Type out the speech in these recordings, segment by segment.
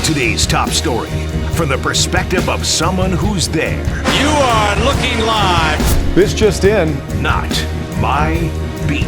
Today's top story from the perspective of someone who's there. You are looking live. This just in. Not my beat.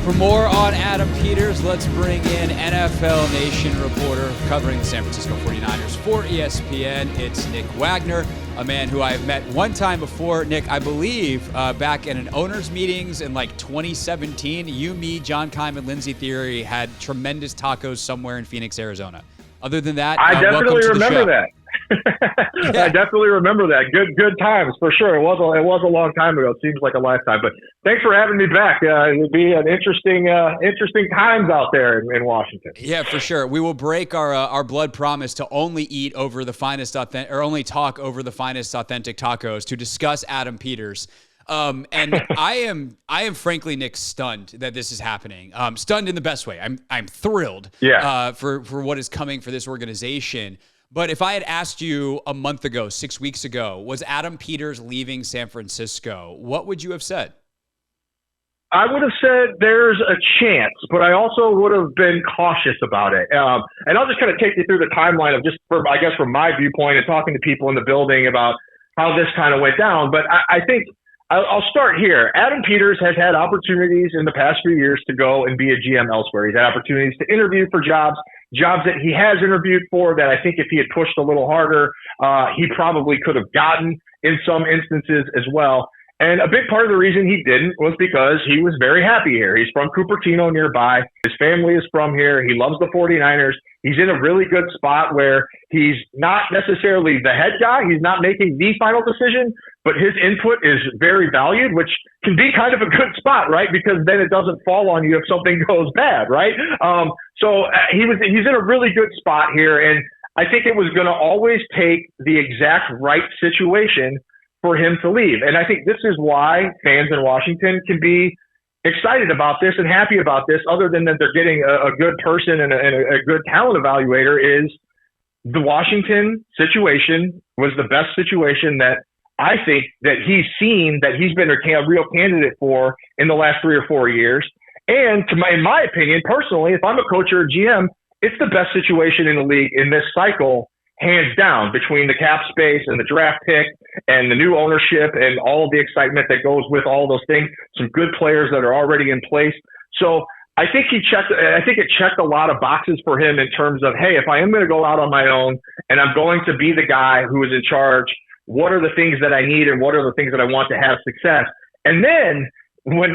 For more on Adam Peters, let's bring in NFL Nation reporter covering the San Francisco 49ers for ESPN. It's Nick Wagoner, a man who I've met one time before. Nick, I believe back in an owners' meetings in like 2017, you, me, John Keim, and Lindsey Theory had tremendous tacos somewhere in Phoenix, Arizona. Other than that, I definitely remember that. Yeah. I definitely remember that. Good times for sure. It was a long time ago. It seems like a lifetime. But thanks for having me back. It would be an interesting times out there in Washington. Yeah, for sure. We will break our blood promise to only eat over the finest only talk over the finest authentic tacos to discuss Adam Peters. And I am frankly, Nick, stunned that this is happening. Stunned in the best way. I'm thrilled. Yeah. For what is coming for this organization. But if I had asked you a month ago, 6 weeks ago, was Adam Peters leaving San Francisco, what would you have said? I would have said there's a chance, but I also would have been cautious about it. And I'll just kind of take you through the timeline of just from my viewpoint and talking to people in the building about how this kind of went down. But I think I'll start here. Adam Peters has had opportunities in the past few years to go and be a GM elsewhere. He's had opportunities to interview for jobs that he has interviewed for that I think if he had pushed a little harder, he probably could have gotten in some instances as well. And a big part of the reason he didn't was because he was very happy here. He's from Cupertino nearby. His family is from here. He loves the 49ers. He's in a really good spot where he's not necessarily the head guy. He's not making the final decision, but his input is very valued, which can be kind of a good spot, right? Because then it doesn't fall on you if something goes bad, right? He's in a really good spot here. And I think it was going to always take the exact right situation for him to leave. And I think this is why fans in Washington can be excited about this and happy about this, other than that they're getting a good person and a good talent evaluator, is the Washington situation was the best situation that I think that he's seen, that he's been a real candidate for in the last 3 or 4 years. And in my opinion, personally, if I'm a coach or a GM, it's the best situation in the league in this cycle, hands down, between the cap space and the draft pick and the new ownership and all of the excitement that goes with all those things. Some good players that are already in place. So I think it checked a lot of boxes for him in terms of, hey, if I am going to go out on my own and I'm going to be the guy who is in charge, what are the things that I need and what are the things that I want to have success? And then when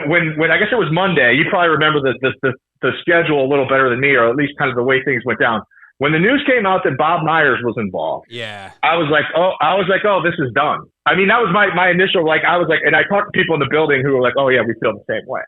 I guess it was Monday, you probably remember the schedule a little better than me, or at least kind of the way things went down. When the news came out that Bob Myers was involved, yeah, I was like, oh, this is done. I mean, that was my initial, and I talked to people in the building who were like, oh yeah, we feel the same way.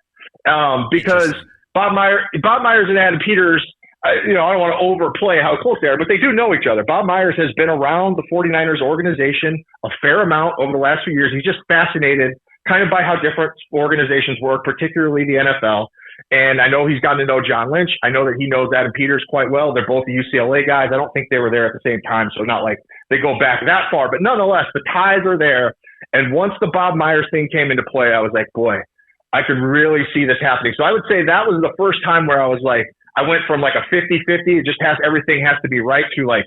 Because Bob Myers and Adam Peters, I don't want to overplay how close they are, but they do know each other. Bob Myers has been around the 49ers organization a fair amount over the last few years. He's just fascinated kind of by how different organizations work, particularly the NFL. And I know he's gotten to know John Lynch. I know that he knows Adam Peters quite well. They're both the UCLA guys. I don't think they were there at the same time, so not like they go back that far. But nonetheless, the ties are there. And once the Bob Myers thing came into play, I was like, boy, I could really see this happening. So I would say that was the first time where I was like, I went from like a 50-50, everything has to be right, to like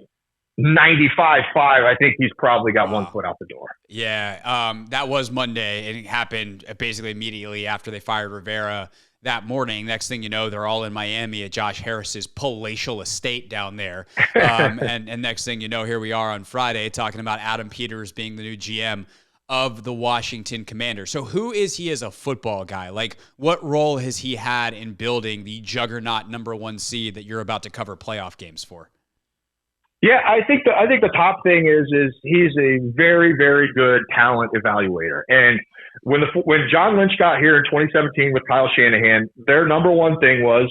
95-5. I think he's probably got one foot out the door. Yeah, that was Monday, and it happened basically immediately after they fired Rivera that morning. Next thing you know, they're all in Miami at Josh Harris's palatial estate down there. And next thing you know, here we are on Friday talking about Adam Peters being the new GM of the Washington Commanders. So who is he as a football guy? Like, what role has he had in building the juggernaut number 1 seed that you're about to cover playoff games for? Yeah, I think the top thing is he's a very, very good talent evaluator. And when John Lynch got here in 2017 with Kyle Shanahan, their number one thing was,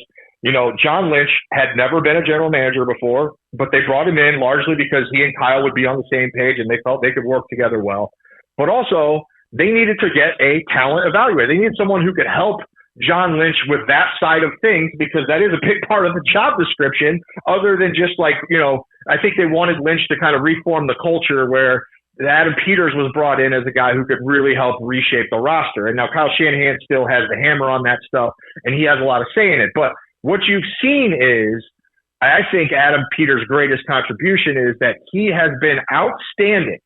John Lynch had never been a general manager before, but they brought him in largely because he and Kyle would be on the same page and they felt they could work together well. But also, they needed to get a talent evaluator. They needed someone who could help John Lynch with that side of things, because that is a big part of the job description, other than just I think they wanted Lynch to kind of reform the culture where Adam Peters was brought in as a guy who could really help reshape the roster. And now Kyle Shanahan still has the hammer on that stuff, and he has a lot of say in it. But what you've seen is I think Adam Peters' greatest contribution is that he has been outstanding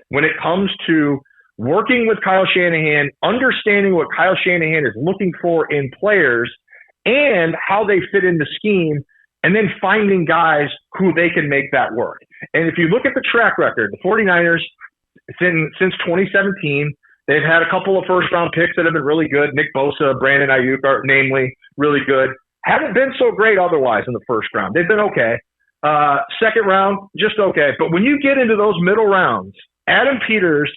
when it comes to working with Kyle Shanahan, understanding what Kyle Shanahan is looking for in players and how they fit in the scheme, and then finding guys who they can make that work. And if you look at the track record, the 49ers, since 2017, they've had a couple of first-round picks that have been really good. Nick Bosa, Brandon Ayuk are namely really good. Haven't been so great otherwise in the first round. They've been okay. Second round, just okay. But when you get into those middle rounds, Adam Peters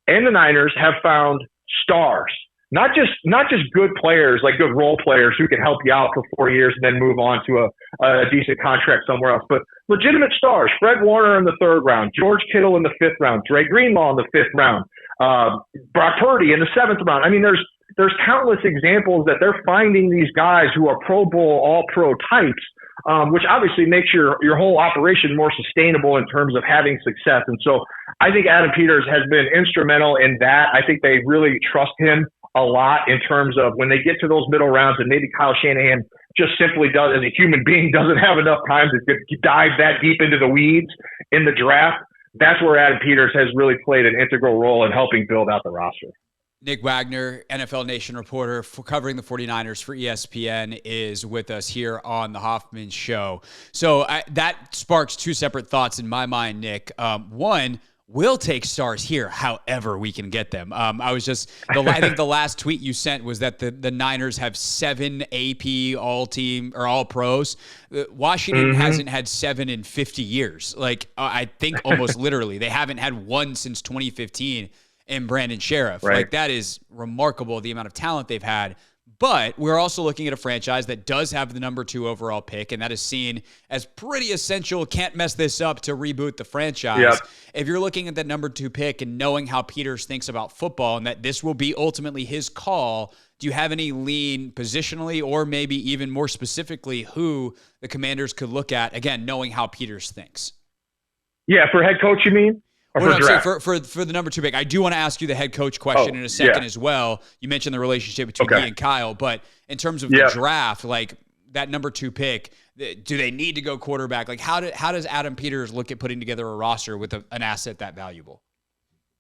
and the Niners have found stars. Not just good players, like good role players who can help you out for 4 years and then move on to a decent contract somewhere else, but legitimate stars. Fred Warner in the third round, George Kittle in the fifth round, Dre Greenlaw in the fifth round, Brock Purdy in the seventh round. I mean, there's countless examples that they're finding these guys who are Pro Bowl, All-Pro types, which obviously makes your whole operation more sustainable in terms of having success. And so I think Adam Peters has been instrumental in that. I think they really trust him a lot in terms of when they get to those middle rounds, and maybe Kyle Shanahan just simply does, as a human being, doesn't have enough time to dive that deep into the weeds in the draft. That's where Adam Peters has really played an integral role in helping build out the roster. Nick Wagoner, NFL Nation reporter covering the 49ers for ESPN, is with us here on the Hoffman Show. So that sparks two separate thoughts in my mind, Nick. One, we'll take stars here however we can get them. I think the last tweet you sent was that the Niners have 7 AP all-team or all-pros. Washington hasn't had 7 in 50 years. Like, I think almost literally. They haven't had one since 2015 in Brandon Sheriff. Right. Like, that is remarkable, the amount of talent they've had. But we're also looking at a franchise that does have the number 2 overall pick, and that is seen as pretty essential. Can't mess this up to reboot the franchise. Yep. If you're looking at that number 2 pick and knowing how Peters thinks about football and that this will be ultimately his call, do you have any lean positionally or maybe even more specifically who the Commanders could look at, again, knowing how Peters thinks? Yeah, for head coach, you mean? For the number 2 pick, I do want to ask you the head coach question in a second as well. You mentioned the relationship between he and Kyle, but in terms of the draft, like that number 2 pick, do they need to go quarterback? Like how does Adam Peters look at putting together a roster with an asset that valuable?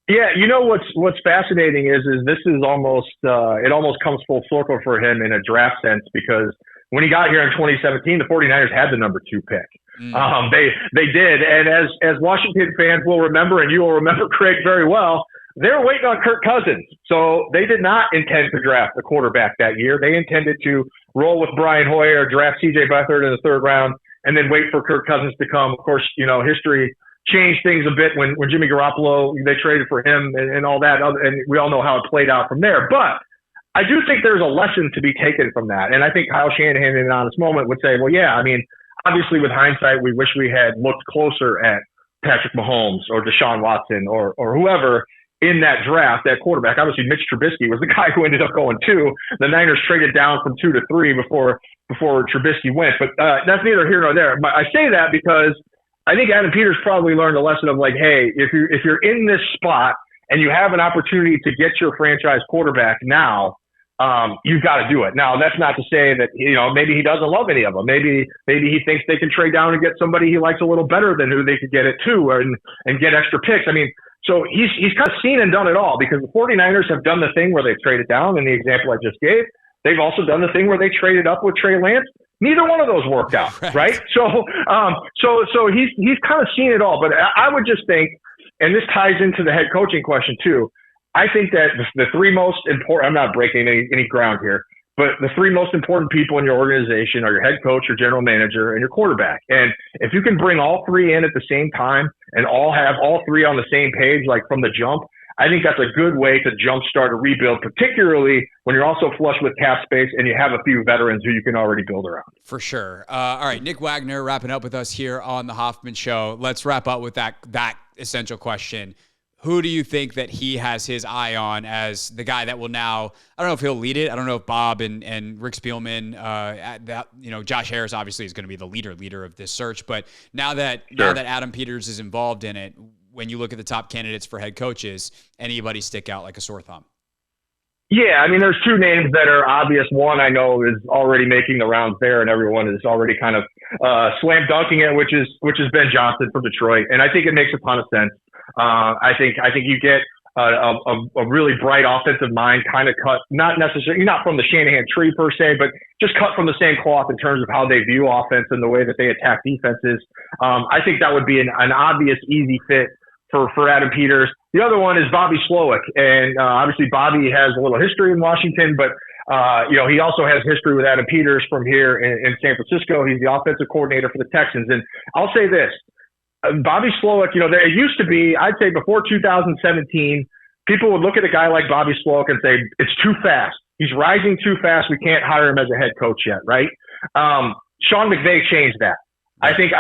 Yeah, you know what's fascinating is this is almost it almost comes full circle for him in a draft sense, because when he got here in 2017, the 49ers had the number 2 pick. They did. And as Washington fans will remember, and you will remember, Craig, very well, they're waiting on Kirk Cousins. So they did not intend to draft a quarterback that year. They intended to roll with Brian Hoyer, draft C.J. Beathard in the third round, and then wait for Kirk Cousins to come. Of course, history changed things a bit when Jimmy Garoppolo, they traded for him and all that. And we all know how it played out from there. But I do think there's a lesson to be taken from that. And I think Kyle Shanahan in an honest moment would say, well, yeah, I mean, obviously with hindsight, we wish we had looked closer at Patrick Mahomes or Deshaun Watson or whoever in that draft, that quarterback. Obviously, Mitch Trubisky was the guy who ended up going 2. The Niners traded down from 2 to 3 before Trubisky went. But that's neither here nor there. But I say that because I think Adam Peters probably learned a lesson of like, hey, if you're in this spot and you have an opportunity to get your franchise quarterback now, you've got to do it. Now, that's not to say that, maybe he doesn't love any of them. Maybe he thinks they can trade down and get somebody he likes a little better than who they could get it to and get extra picks. I mean, so he's kind of seen and done it all, because the 49ers have done the thing where they've traded down in the example I just gave. They've also done the thing where they traded up with Trey Lance. Neither one of those worked out, right? So he's kind of seen it all. But I would just think, and this ties into the head coaching question too, I think that the 3 most important, I'm not breaking any ground here, but the 3 most important people in your organization are your head coach, your general manager, and your quarterback. And if you can bring all 3 in at the same time and have all 3 on the same page, like from the jump, I think that's a good way to jumpstart a rebuild, particularly when you're also flush with cap space and you have a few veterans who you can already build around. For sure. All right, Nick Wagoner wrapping up with us here on the Hoffman Show. Let's wrap up with that essential question. Who do you think that he has his eye on as the guy that will now, I don't know if he'll lead it. I don't know if Bob and Rick Spielman, Josh Harris obviously is going to be the leader of this search. But now that Adam Peters is involved in it, when you look at the top candidates for head coaches, anybody stick out like a sore thumb? Yeah, I mean, there's 2 names that are obvious. One I know is already making the rounds there, and everyone is already kind of slam dunking it, which is Ben Johnson from Detroit, and I think it makes a ton of sense. I think you get a really bright offensive mind, kind of cut, not from the Shanahan tree per se, but just cut from the same cloth in terms of how they view offense and the way that they attack defenses. I think that would be an obvious, easy fit for Adam Peters. The other one is Bobby Slowick, and obviously Bobby has a little history in Washington, but he also has history with Adam Peters from here in San Francisco. He's the offensive coordinator for the Texans, and I'll say this. Bobby Slowick, there used to be, I'd say before 2017, people would look at a guy like Bobby Slowick and say, it's too fast. He's rising too fast. We can't hire him as a head coach yet, right? Sean McVay changed that. I think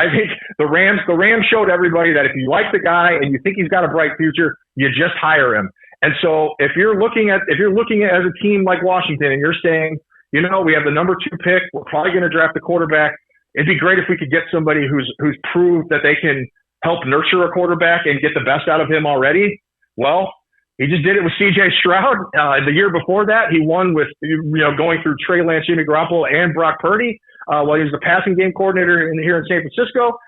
the Rams showed everybody that if you like the guy and you think he's got a bright future, you just hire him. And so if you're looking at as a team like Washington and you're saying, we have the number 2 pick, we're probably going to draft a quarterback. It'd be great if we could get somebody who's proved that they can help nurture a quarterback and get the best out of him already. Well, he just did it with C.J. Stroud. The year before that, he won with going through Trey Lance, Jimmy Garoppolo, and Brock Purdy while he was the passing game coordinator here in San Francisco.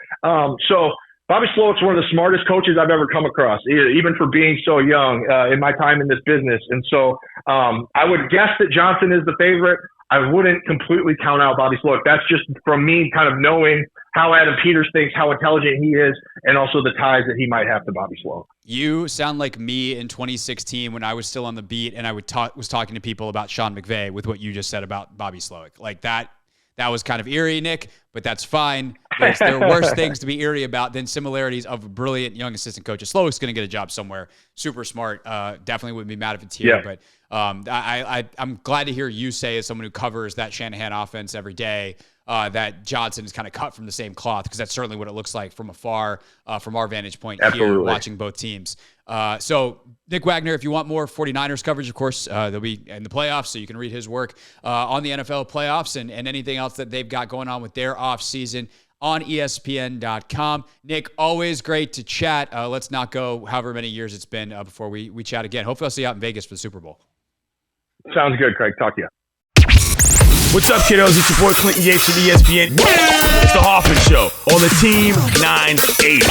So Bobby Slowick's one of the smartest coaches I've ever come across, even for being so young in my time in this business. And so I would guess that Johnson is the favorite. I wouldn't completely count out Bobby Slowick. That's just from me kind of knowing how Adam Peters thinks, how intelligent he is, and also the ties that he might have to Bobby Slowick. You sound like me in 2016 when I was still on the beat and I was talking to people about Sean McVay with what you just said about Bobby Slowick. Like that was kind of eerie, Nick, but that's fine. There are worse things to be eerie about than similarities of brilliant young assistant coaches. Slowick's going to get a job somewhere. Super smart. Definitely wouldn't be mad if it's here. Yeah. But I'm glad to hear you say, as someone who covers that Shanahan offense every day, that Johnson is kind of cut from the same cloth, because that's certainly what it looks like from afar, from our vantage point here, watching both teams. So Nick Wagoner, if you want more 49ers coverage, of course, they'll be in the playoffs, so you can read his work on the NFL playoffs and anything else that they've got going on with their offseason on ESPN.com. Nick, always great to chat. Let's not go however many years it's been before we chat again. Hopefully I'll see you out in Vegas for the Super Bowl. Sounds good, Craig. Talk to you. What's up, kiddos? It's your boy Clinton Yates from ESPN. It's the Hoffman Show on the Team 980.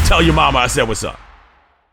Tell your mama I said what's up.